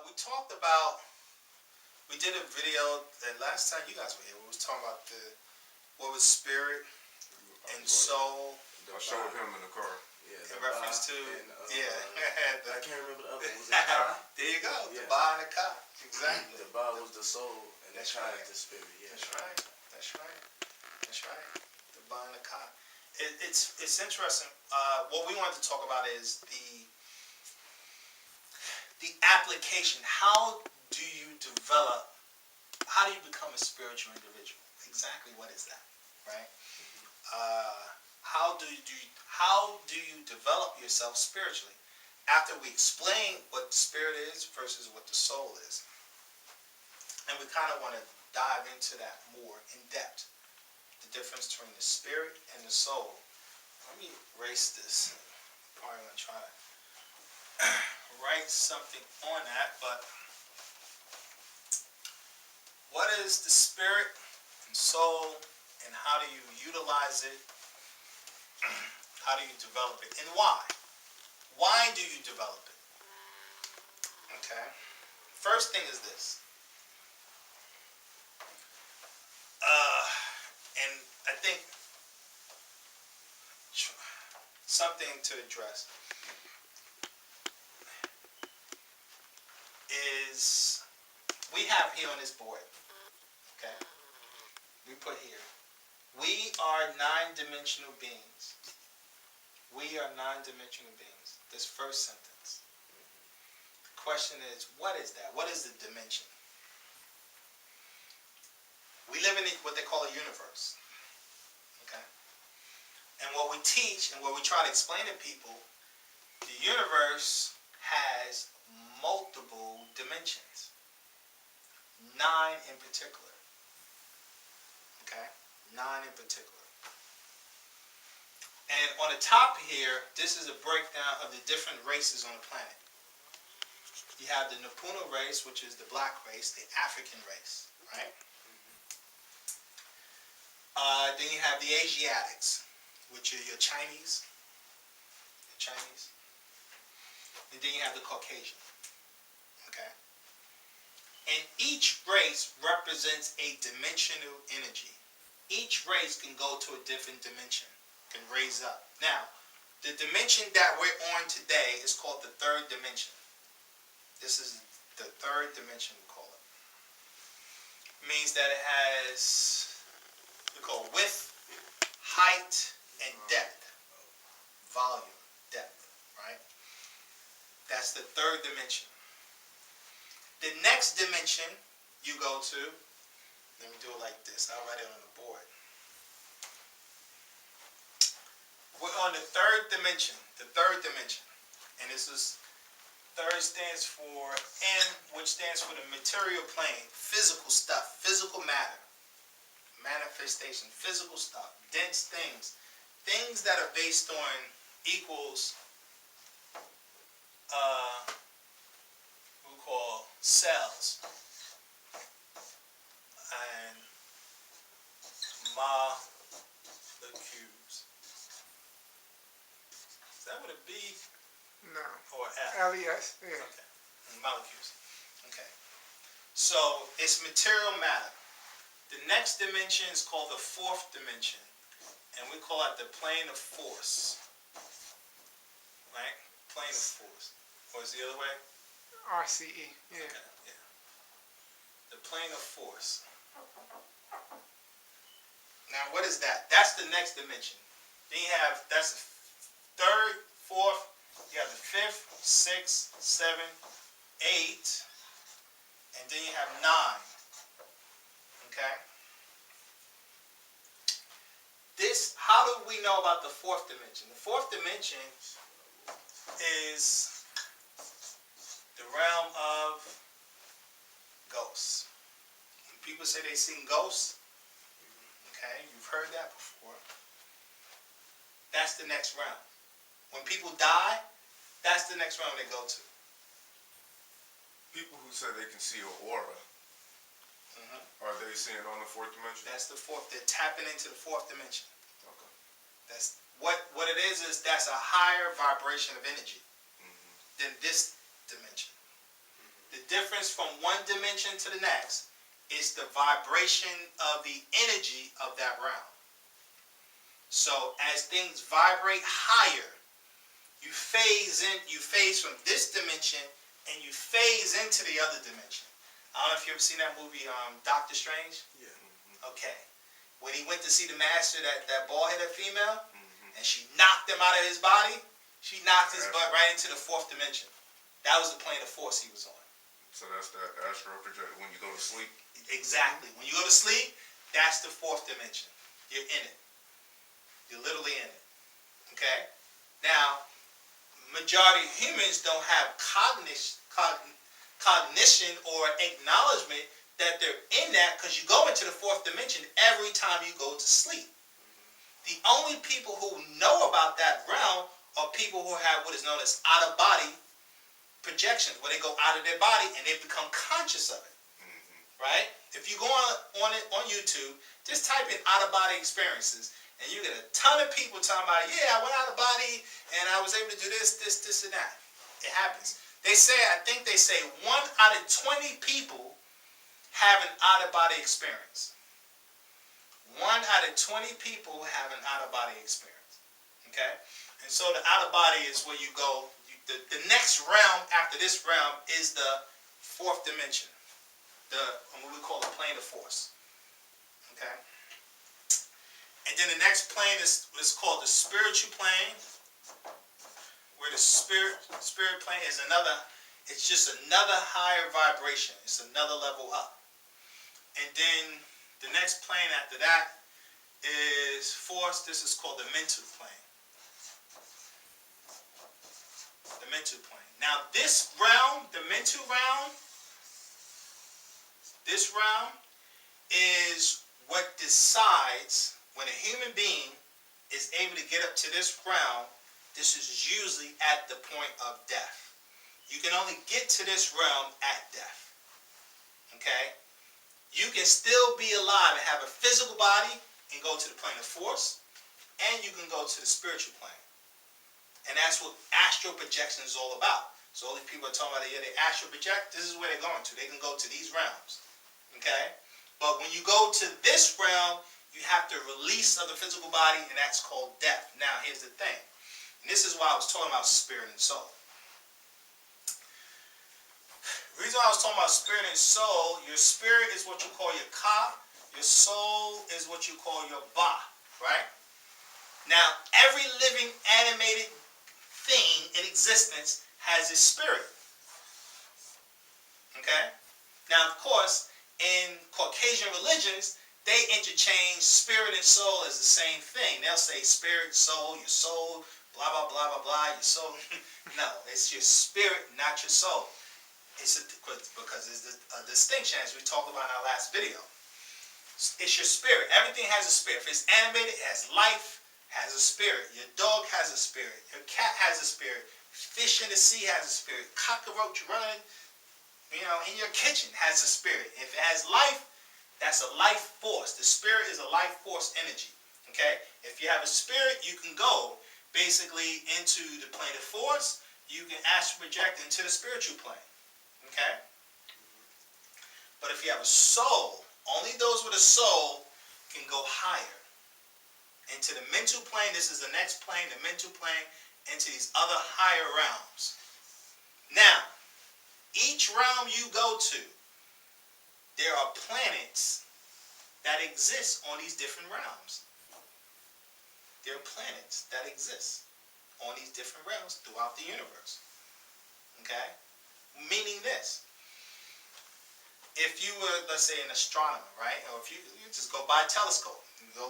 we talked about, we did a video, and last time you guys were here, we was talking about what was spirit and soul. I showed him in the car. Yeah, in reference to, I can't remember the other one. Was it Paa? There you go, the Paa and the Ka. Exactly. The Paa was the soul, and the Ka is the spirit. Yeah. That's right. That's right. That's right. The Paa and the Ka. It's interesting. What we wanted to talk about is the application. How do you develop? How do you become a spiritual individual? Exactly what is that, right? How do you develop yourself spiritually? After we explain what spirit is versus what the soul is, and we kind of want to dive into that more in depth. The difference between the spirit and the soul. Let me erase this. Probably going to try to write something on that, but what is the spirit and soul, and how do you utilize it? How do you develop it, and why? Why do you develop it? Okay. First thing is this. And I think something to address is we have here on this board, okay, we put here, we are nine-dimensional beings. We are nine-dimensional beings. This first sentence. The question is, what is that? What is the dimension? We live in what they call a universe. Okay? And what we teach and what we try to explain to people, the universe has multiple dimensions. 9 in particular. Okay? 9 in particular. And on the top here, this is a breakdown of the different races on the planet. You have the Nuwaupu race, which is the black race, the African race, right? Then you have the Asiatics, which are your Chinese. And then you have the Caucasian. Okay? And each race represents a dimensional energy. Each race can go to a different dimension, can raise up. Now, the dimension that we're on today is called the third dimension. This is the third dimension, we call it. It means that it has, we call width, height, and depth. Volume, depth, right? That's the third dimension. The next dimension you go to, let me do it like this. I'll write it on the board. We're on the third dimension. The third dimension. And this is, third stands for M, which stands for the material plane. Physical stuff. Physical matter. Manifestation. Physical stuff. Dense things. Things that are based on equals we call cells. And molecules. Is that what a B? No. Or F? LES, yeah. Okay. Molecules. Okay. So it's material matter. The next dimension is called the fourth dimension. And we call it the plane of force. Right? Plane of force. Or is it the other way? RCE, yeah. Okay, yeah. The plane of force. Now, what is that? That's the next dimension. Then you have, that's the third, fourth, you have the fifth, sixth, seventh, 8, and then you have 9. Okay? This, how do we know about the fourth dimension? The fourth dimension is the realm of ghosts. When people say they seen ghosts, okay, you've heard that before. That's the next realm. When people die, that's the next realm they go to. People who say they can see an aura, are they seeing on the fourth dimension? That's the fourth. They're tapping into the fourth dimension. Okay. That's what it is that's a higher vibration of energy than this dimension. The difference from one dimension to the next is the vibration of the energy of that realm. So as things vibrate higher, you phase from this dimension and you phase into the other dimension. I don't know if you ever seen that movie, Doctor Strange? Yeah. Okay. When he went to see the master, that bald-headed female, and she knocked him out of his body, she knocked his butt right into the fourth dimension. That was the plane of force he was on. So that's that astral projector when you go to sleep. Exactly. When you go to sleep, that's the fourth dimension. You're in it. You're literally in it. Okay? Now, majority of humans don't have cognition or acknowledgement that they're in that, because you go into the fourth dimension every time you go to sleep. The only people who know about that realm are people who have what is known as out-of-body projections, where they go out of their body and they become conscious of it. Right? If you go on YouTube, just type in out-of-body experiences, and you get a ton of people talking about, yeah, I went out of body and I was able to do this, and that. It happens. I think they say 1 out of 20 people have an out-of-body experience. 1 out of 20 people have an out-of-body experience. Okay? And so the out-of-body is where you go. The next realm after this realm is the fourth dimension. What we call the plane of force. Okay? And then the next plane is called the spiritual plane, where the spirit plane is it's just another higher vibration. It's another level up. And then the next plane after that is force. This is called the mental plane. The mental plane. Now this realm, the mental realm, this realm is what decides when a human being is able to get up to this realm. This is usually at the point of death. You can only get to this realm at death. Okay? You can still be alive and have a physical body and go to the plane of force, and you can go to the spiritual plane. And that's what astral projection is all about. So all these people are talking about, yeah, they astral project. This is where they're going to. They can go to these realms. Okay? But when you go to this realm, you have to release of the physical body, and that's called death. Now, here's the thing. And this is why I was talking about spirit and soul. The reason why I was talking about spirit and soul, your spirit is what you call your ka. Your soul is what you call your ba. Right? Now, every living, animated thing in existence has its spirit. Okay? Now, of course, in Caucasian religions, they interchange spirit and soul as the same thing. They'll say spirit, soul, your soul, blah, blah, blah, blah, blah, your soul. No, it's your spirit, not your soul. Because there's a distinction, as we talked about in our last video. It's your spirit. Everything has a spirit. If it's animated, it has life, has a spirit. Your dog has a spirit. Your cat has a spirit. Fish in the sea has a spirit. Cockroach running, in your kitchen has a spirit. If it has life, that's a life force. The spirit is a life force energy. Okay? If you have a spirit, you can go basically into the plane of force. You can astral project into the spiritual plane. Okay? But if you have a soul, only those with a soul can go higher. Into the mental plane, this is the next plane, the mental plane, into these other higher realms. Now, each realm you go to, there are planets that exist on these different realms. There are planets that exist on these different realms throughout the universe. Okay? Meaning this. If you were, let's say, an astronomer, right? Or if you just go by a telescope, you can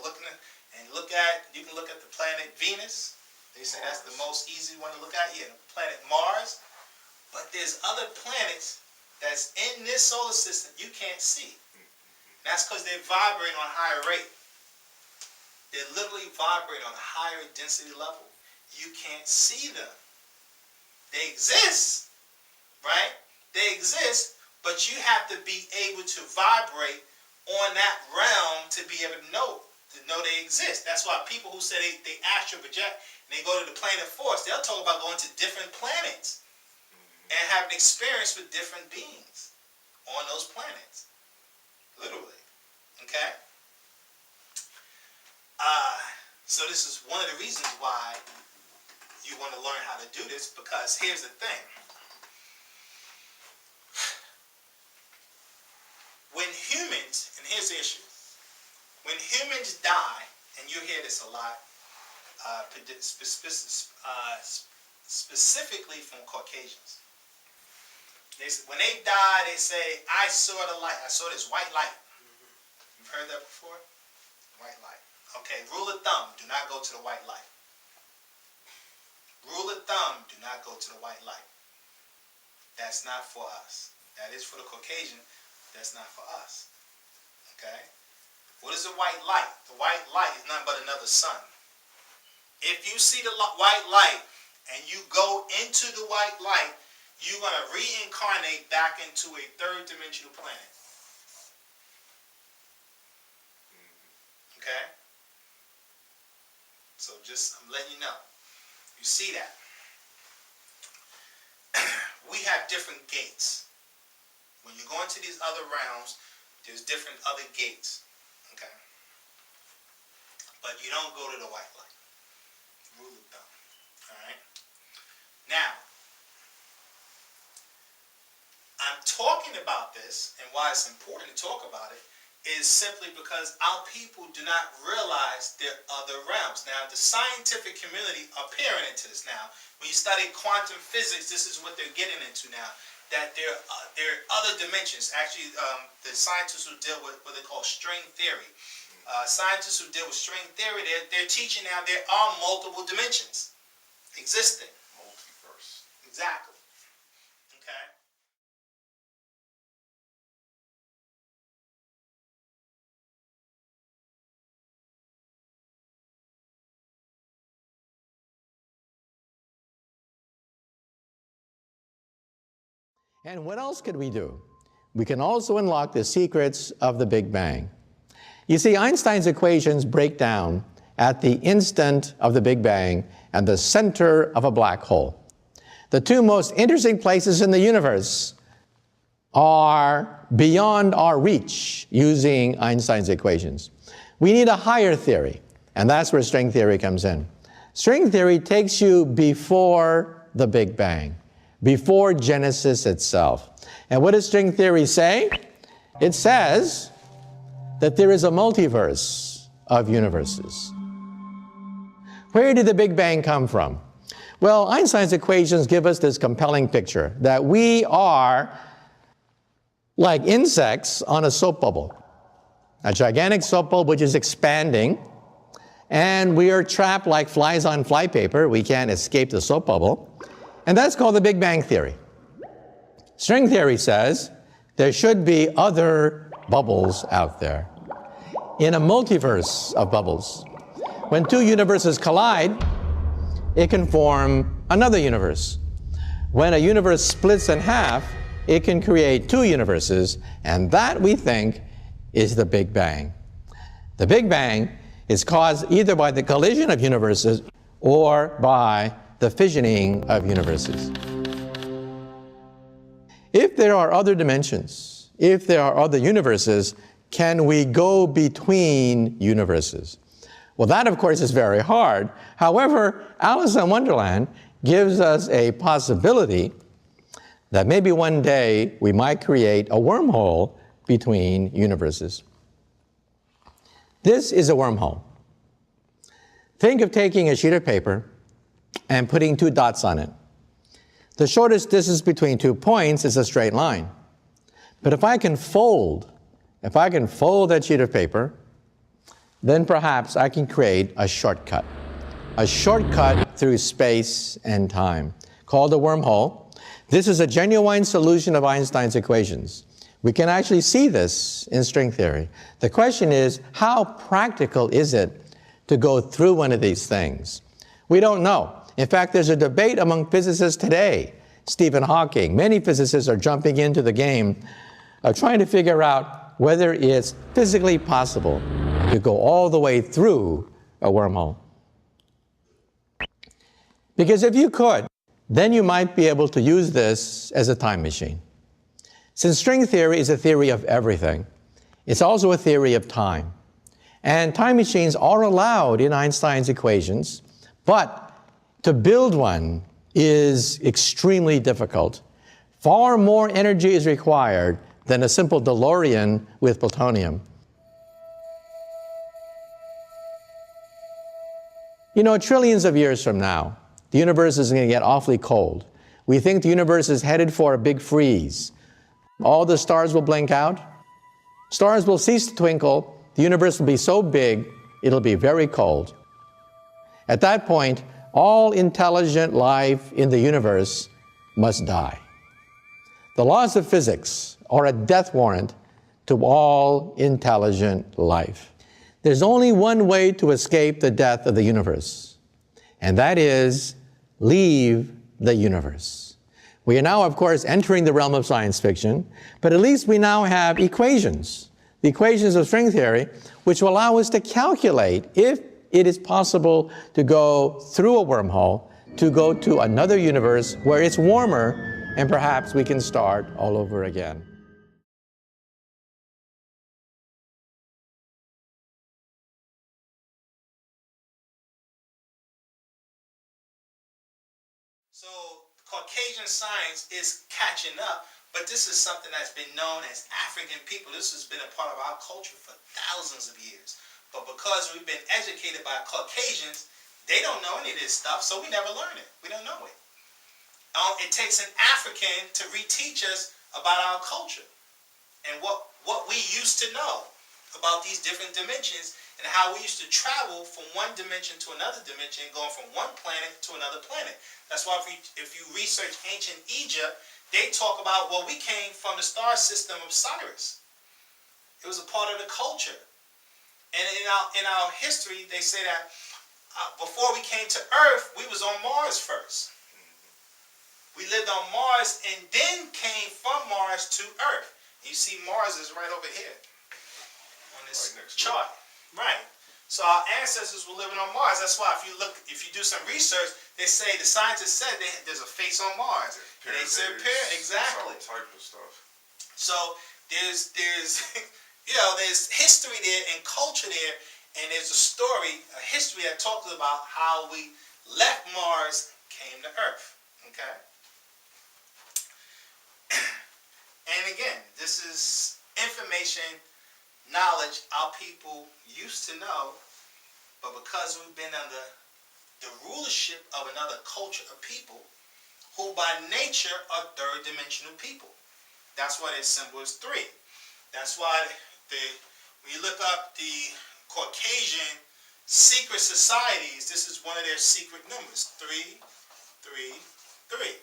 look at the planet Venus. They say that's the most easy one to look at. Yeah, the planet Mars. But there's other planets that's in this solar system you can't see. That's because they're vibrating on a higher rate. They're literally vibrating on a higher density level. You can't see them. They exist, right? They exist, but you have to be able to vibrate on that realm to be able to know they exist. That's why people who say they astral project and they go to the plane of force, they'll talk about going to different planets. and have an experience with different beings on those planets. Literally. Okay? So this is one of the reasons why you want to learn how to do this, because here's the thing. When humans, and here's the issue, when humans die, and you hear this a lot, specifically from Caucasians, when they die, they say, I saw the light. I saw this white light. You've heard that before? White light. Okay, rule of thumb, do not go to the white light. Rule of thumb, do not go to the white light. That's not for us. That is for the Caucasian. That's not for us. Okay? What is a white light? The white light is nothing but another sun. If you see the white light and you go into the white light, you're going to reincarnate back into a third dimensional planet. Okay? So I'm letting you know. You see that. We have different gates. When you go into these other realms, there's different other gates. Okay? But you don't go to the white light. Rule of thumb. Alright? Now, I'm talking about this, and why it's important to talk about it is simply because our people do not realize there are other realms. Now, the scientific community are peering into this now. When you study quantum physics, this is what they're getting into now, that there are other dimensions. Actually, the scientists who deal with what they call string theory, scientists who deal with string theory, they're teaching now there are multiple dimensions existing. Multiverse. Exactly. Okay? And what else could we do? We can also unlock the secrets of the Big Bang. You see, Einstein's equations break down at the instant of the Big Bang and the center of a black hole. The two most interesting places in the universe are beyond our reach using Einstein's equations. We need a higher theory, and that's where string theory comes in. String theory takes you before the Big Bang, before Genesis itself. And what does string theory say? It says that there is a multiverse of universes. Where did the Big Bang come from? Well, Einstein's equations give us this compelling picture that we are like insects on a soap bubble, a gigantic soap bubble which is expanding, and we are trapped like flies on flypaper. We can't escape the soap bubble. And that's called the Big Bang theory. String theory says there should be other bubbles out there in a multiverse of bubbles. When two universes collide, it can form another universe. When a universe splits in half, it can create two universes, and that, we think, is the Big Bang. The Big Bang is caused either by the collision of universes or by the fissioning of universes. If there are other dimensions, if there are other universes, can we go between universes? Well, that, of course, is very hard. However, Alice in Wonderland gives us a possibility that maybe one day we might create a wormhole between universes. This is a wormhole. Think of taking a sheet of paper and putting two dots on it. The shortest distance between 2 points is a straight line. But if I can fold that sheet of paper, then perhaps I can create a shortcut through space and time, called a wormhole. This is a genuine solution of Einstein's equations. We can actually see this in string theory. The question is, how practical is it to go through one of these things? We don't know. In fact, there's a debate among physicists today. Stephen Hawking, many physicists are jumping into the game of trying to figure out whether it's physically possible to go all the way through a wormhole. Because if you could, then you might be able to use this as a time machine. Since string theory is a theory of everything, it's also a theory of time. And time machines are allowed in Einstein's equations, but to build one is extremely difficult. Far more energy is required than a simple DeLorean with plutonium. You know, trillions of years from now, the universe is going to get awfully cold. We think the universe is headed for a big freeze. All the stars will blink out. Stars will cease to twinkle. The universe will be so big, it'll be very cold. At that point, all intelligent life in the universe must die. The laws of physics are a death warrant to all intelligent life. There's only one way to escape the death of the universe, and that is leave the universe. We are now, of course, entering the realm of science fiction, but at least we now have equations, the equations of string theory, which will allow us to calculate if it is possible to go through a wormhole, to go to another universe where it's warmer, and perhaps we can start all over again. So Caucasian science is catching up, but this is something that's been known as African people. This has been a part of our culture for thousands of years. But because we've been educated by Caucasians, they don't know any of this stuff, so we never learn it. We don't know it. It takes an African to reteach us about our culture and what we used to know about these different dimensions and how we used to travel from one dimension to another dimension, going from one planet to another planet. That's why if you research ancient Egypt, they talk about, well, we came from the star system of Sirius. It was a part of the culture. And in our history, they say that before we came to Earth, we was on Mars first. We lived on Mars and then came from Mars to Earth. And you see Mars is right over here on this chart. Right. So our ancestors were living on Mars. That's why if you do some research, they say the scientists said there's a face on Mars. And they said exactly. Some type of stuff. So there's there's history there and culture there, and there's a story, a history that talks about how we left Mars, came to Earth. Okay. And again, this is information, knowledge our people used to know, but because we've been under the rulership of another culture of people who by nature are third dimensional people. That's why their symbol is 3. That's why when you look up the Caucasian secret societies, this is one of their secret numbers, 3, 3, 3.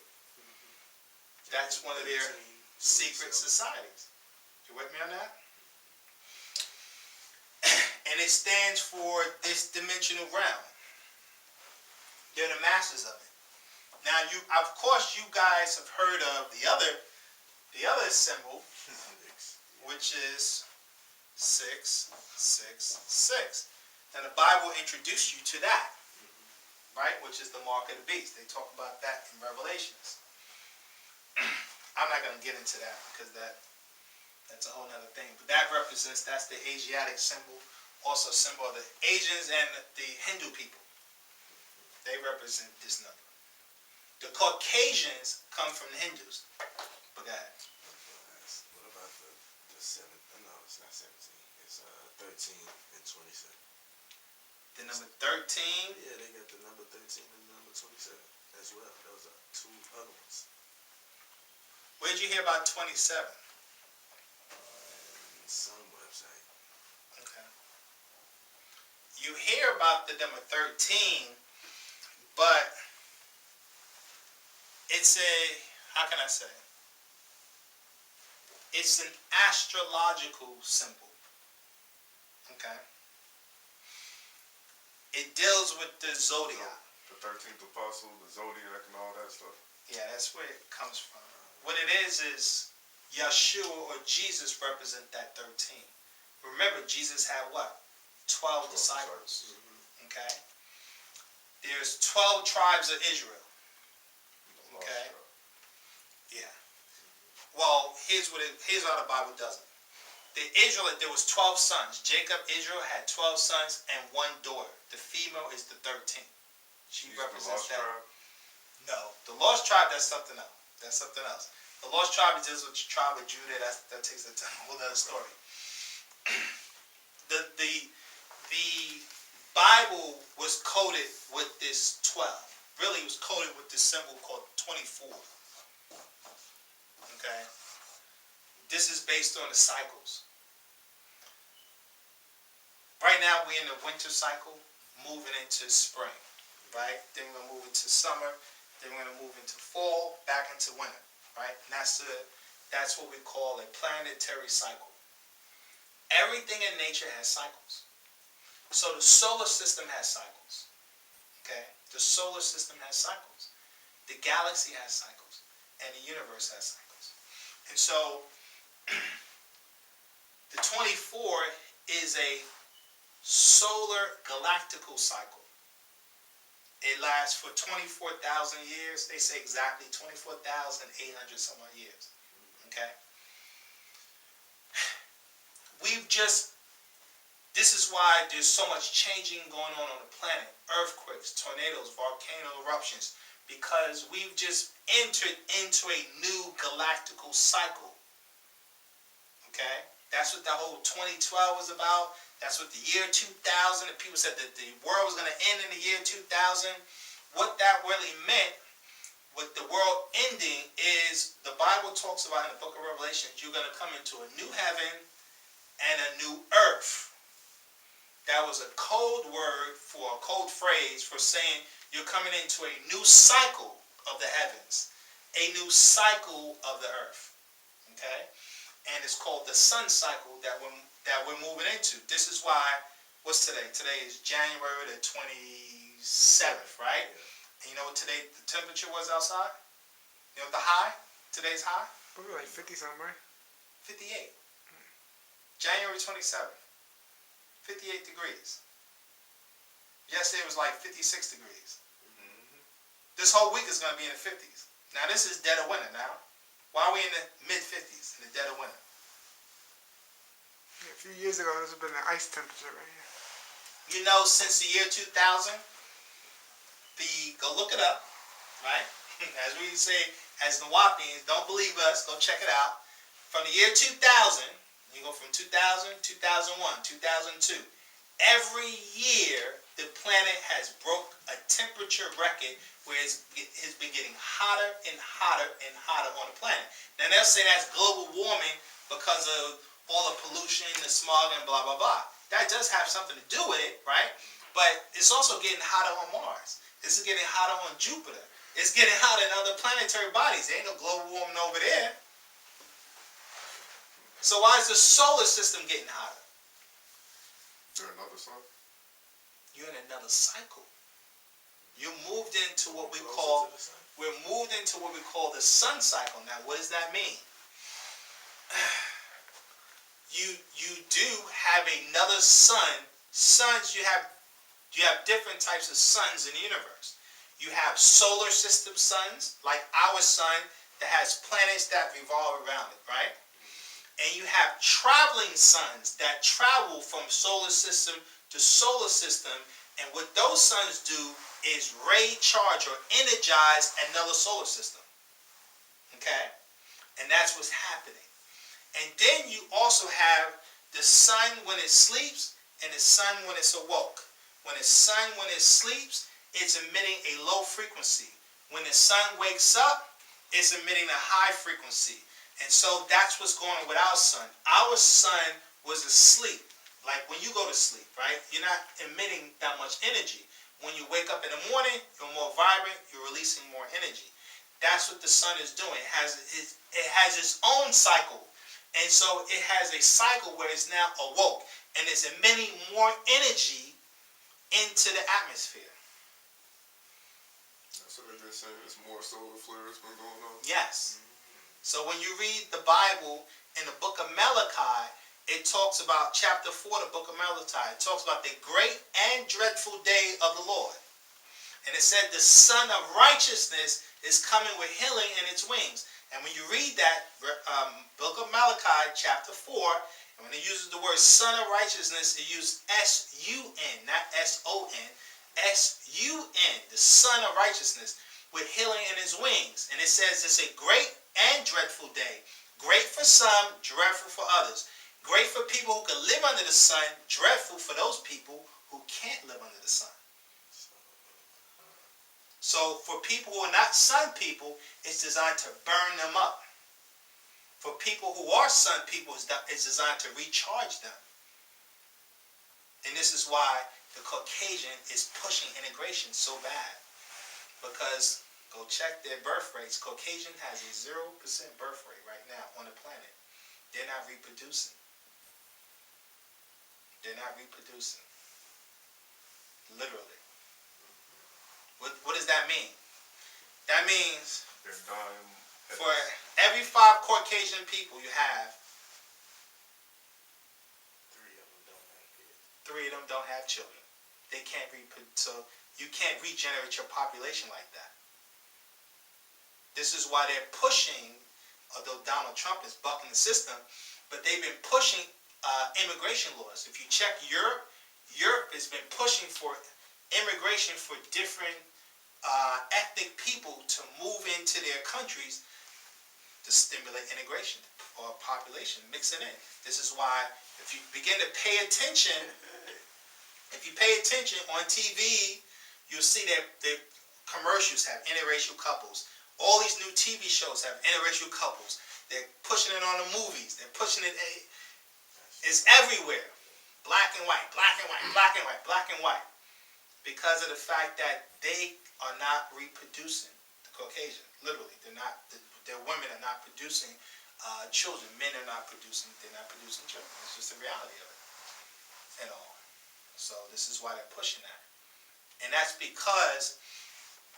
That's one of their secret societies. You with me on that? And it stands for this dimensional realm. They're the masters of it. Now, of course, you guys have heard of the other symbol, which is 666. And the Bible introduced you to that, right? Which is the mark of the beast. They talk about that in Revelations. I'm not going to get into that because that's a whole other thing. But that's the Asiatic symbol, also a symbol of the Asians and the Hindu people. They represent this number. The Caucasians come from the Hindus. But go ahead. What about the 7? No, it's not 17. It's 13 and 27. The number 13? Yeah, they got the number 13 and the number 27 as well. Those are 2 other ones. Where'd you hear about 27? Some website. Okay. You hear about the number 13, but it's how can I say? It's an astrological symbol. Okay? It deals with the zodiac. The 13th apostle, the zodiac, and all that stuff. Yeah, that's where it comes from. What it is Yeshua or Jesus represent that 13. Remember, Jesus had what? 12 disciples. Okay? There's 12 tribes of Israel. Okay. Yeah. Well, here's how the Bible does it. There was 12 sons. Jacob, Israel, had 12 sons and one daughter. The female is the 13th. She represents that. Tribe? No, the lost tribe, that's something else. That's something else. The lost tribe is just the tribe of Judah. That takes a whole other story. The Bible was coded with this 12. Really, it was coded with this symbol called 24. Okay? This is based on the cycles. Right now, we're in the winter cycle, moving into spring. Right? Then we're going to move into summer. Then we're going to move into fall, back into winter. Right? And that's what we call a planetary cycle. Everything in nature has cycles. So the solar system has cycles. Okay? The solar system has cycles. The galaxy has cycles. And the universe has cycles. And so the 24 is a solar galactical cycle. It lasts for 24,000 years. They say exactly 24,800 some odd years. Okay? This is why there's so much changing going on the planet. Earthquakes, tornadoes, volcano eruptions. Because we've just entered into a new galactical cycle. Okay? That's what the whole 2012 was about. That's what the year 2000, and people said that the world was going to end in the year 2000. What that really meant with the world ending is the Bible talks about in the book of Revelation, you're going to come into a new heaven and a new earth. That was a code word for a code phrase for saying you're coming into a new cycle of the heavens, a new cycle of the earth. Okay? And it's called the sun cycle that we're moving into. This is why, what's today? Today is January the 27th, right? And you know what today the temperature was outside? You know what the high? Today's high? Probably like 50 something, right? 58. January 27th. 58 degrees. Yesterday it was like 56 degrees. This whole week is going to be in the 50s. Now this is dead of winter now. Why are we in the mid-50s, in the dead of winter? Yeah, a few years ago, this would have been the ice temperature right here. You know, since the year 2000, go look it up, right? As we say, as Nuwaupians, don't believe us, go check it out. From the year 2000, you go from 2000, 2001, 2002. Every year, the planet has broke a temperature record where it's been getting hotter and hotter and hotter on the planet. Now, they'll say that's global warming because of all the pollution, the smog, and blah, blah, blah. That does have something to do with it, right? But it's also getting hotter on Mars. It's getting hotter on Jupiter. It's getting hotter in other planetary bodies. There ain't no global warming over there. So why is the solar system getting hotter? Is there another sun? You're in another cycle. You moved into what we call, we're moved into what we call the sun cycle. Now, what does that mean? You do have another sun. Suns, you have different types of suns in the universe. You have solar system suns, like our sun, that has planets that revolve around it, right? And you have traveling suns that travel from solar system to solar system. And what those suns do is recharge or energize another solar system. Okay? And that's what's happening. And then you also have the sun when it sleeps and the sun when it's awoke. When the sun, when it sleeps, it's emitting a low frequency. When the sun wakes up, it's emitting a high frequency. And so that's what's going on with our sun. Our sun was asleep. Like when you go to sleep, right? You're not emitting that much energy. When you wake up in the morning, you're more vibrant, you're releasing more energy. That's what the sun is doing. It has its own cycle. And so it has a cycle where it's now awoke. And it's emitting more energy into the atmosphere. So they're just saying it's more solar flares been going on? Yes. So when you read the Bible in the book of Malachi, it talks about chapter 4 of the book of Malachi. It talks about the great and dreadful day of the Lord. And it said the Son of Righteousness is coming with healing in its wings. And when you read that book of Malachi, chapter 4, and when it uses the word Son of Righteousness, it uses S-U-N, not S-O-N, S-U-N, the Son of Righteousness, with healing in his wings. And it says it's a great and dreadful day. Great for some, dreadful for others. Great for people who can live under the sun, dreadful for those people who can't live under the sun. So for people who are not sun people, it's designed to burn them up. For people who are sun people, it's designed to recharge them. And this is why the Caucasian is pushing integration so bad. Because, go check their birth rates, Caucasian has a 0% birth rate right now on the planet. They're not reproducing. They're not reproducing. Literally. What does that mean? That means They're dying. for every 5 Caucasian people you have, 3 of them don't have children. They can't reproduce. So you can't regenerate your population like that. This is why they're pushing, although Donald Trump is bucking the system, but they've been pushing immigration laws. If you check Europe, Europe has been pushing for immigration for different ethnic people to move into their countries to stimulate integration or population, mixing in. This is why if you begin to pay attention, on TV, you'll see that the commercials have interracial couples. All these new TV shows have interracial couples. They're pushing it on the movies. They're pushing it. It's everywhere. Black and white, black and white, black and white, black and white. Because of the fact that they are not reproducing, the Caucasian, literally, their women are not producing children. Men are not producing, they're not producing children. It's just the reality of it and all. So this is why they're pushing that. And that's because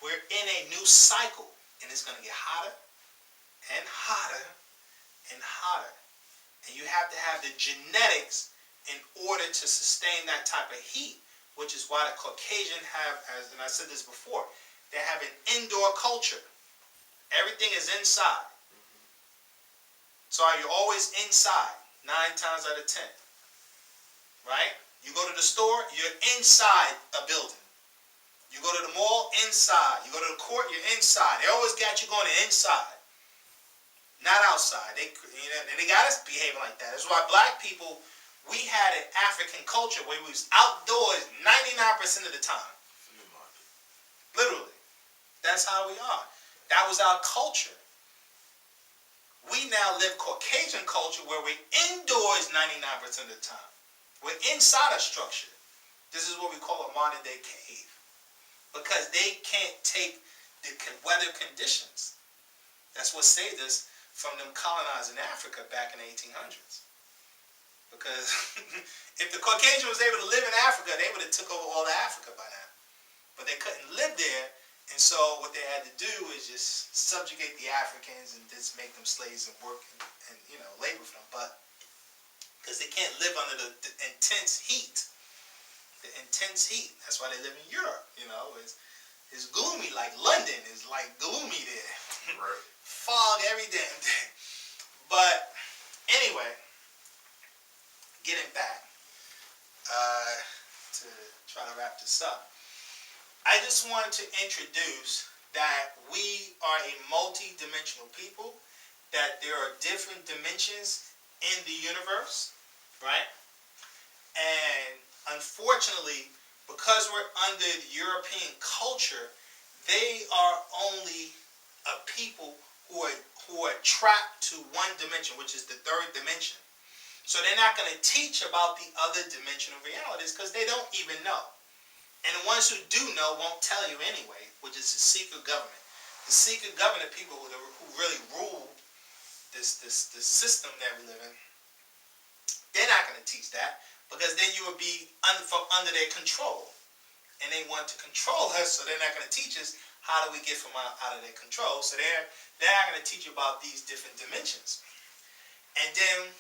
we're in a new cycle, and it's going to get hotter and hotter and hotter. And you have to have the genetics in order to sustain that type of heat, which is why the Caucasian have, and I said this before, they have an indoor culture. Everything is inside. So you're always inside, 9 times out of 10. Right? You go to the store, you're inside a building. You go to the mall, inside. You go to the court, you're inside. They always got you going inside, not outside. They got us behaving like that. That's why black people, we had an African culture where we was outdoors 99% of the time. Literally. That's how we are. That was our culture. We now live Caucasian culture where we're indoors 99% of the time. We're inside a structure. This is what we call a modern day cave. Because they can't take the weather conditions. That's what saved us from them colonizing Africa back in the 1800s. Because if the Caucasian was able to live in Africa, they would have took over all of Africa by now. But they couldn't live there, and so what they had to do is just subjugate the Africans and just make them slaves and work and labor for them. But because they can't live under the intense heat. The intense heat. That's why they live in Europe. It's gloomy like London. It's like gloomy there. Right. Fog every damn day. But anyway, getting back to try to wrap this up. I just wanted to introduce that we are a multi-dimensional people, that there are different dimensions in the universe, right? And unfortunately, because we're under the European culture, they are only a people who are trapped to one dimension, which is the 3rd dimension. So they're not going to teach about the other dimensional realities because they don't even know. And the ones who do know won't tell you anyway, which is the secret government. The secret government people who really rule this system that we live in, they're not going to teach that because then you would be under their control. And they want to control us, so they're not going to teach us how do we get from out of their control. So they're not going to teach you about these different dimensions. And then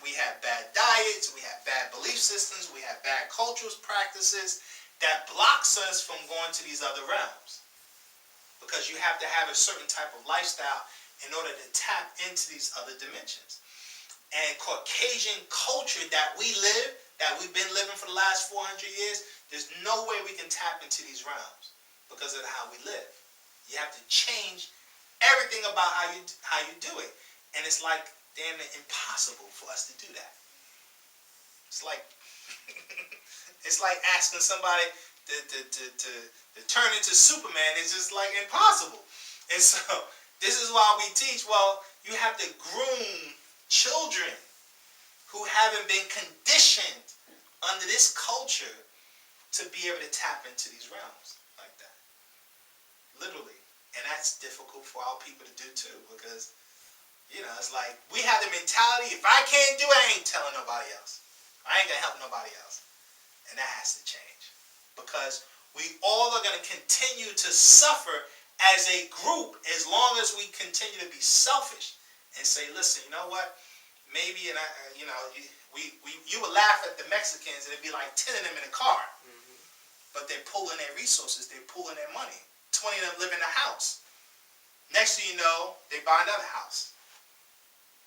we have bad diets, we have bad belief systems, we have bad cultural practices that blocks us from going to these other realms. because you have to have a certain type of lifestyle in order to tap into these other dimensions. And Caucasian culture that we live, that we've been living for the last 400 years, there's no way we can tap into these realms because of how we live. You have to change everything about how you do it. And it's like damn it impossible for us to do that. It's like it's like asking somebody to turn into Superman. It's just like impossible. And so this is why we teach, well, you have to groom children who haven't been conditioned under this culture to be able to tap into these realms like that. Literally. And that's difficult for our people to do too, because, you know, it's like we have the mentality, if I can't do it, I ain't telling nobody else. I ain't gonna help nobody else. And that has to change. Because we all are gonna continue to suffer as a group as long as we continue to be selfish and say, listen, you know what? Maybe, and you know, you would laugh at the Mexicans and it'd be like 10 of them in a car. But they're pulling their resources, they're pulling their money. 20 of them live in a house. Next thing you know, they buy another house.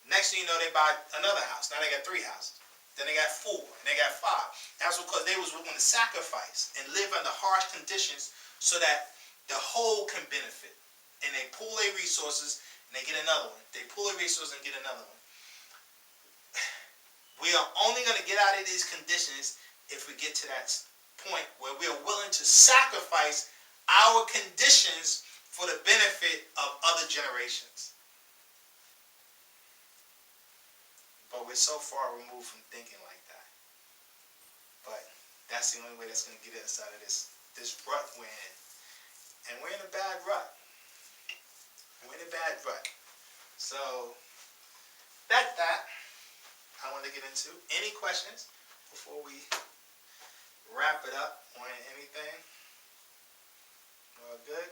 Next thing you know, they buy another house. Now they got 3 houses. Then they got 4, and they got 5. That's because they was willing to sacrifice and live under harsh conditions so that the whole can benefit. And they pull their resources and they get another one. They pull their resources and get another one. We are only going to get out of these conditions if we get to that point where we are willing to sacrifice our conditions for the benefit of other generations. But we're so far removed from thinking like that. But that's the only way that's going to get us out of this rut we're in. And we're in a bad rut. We're in a bad rut. So, that I want to get into. Any questions before we wrap it up on anything? All good?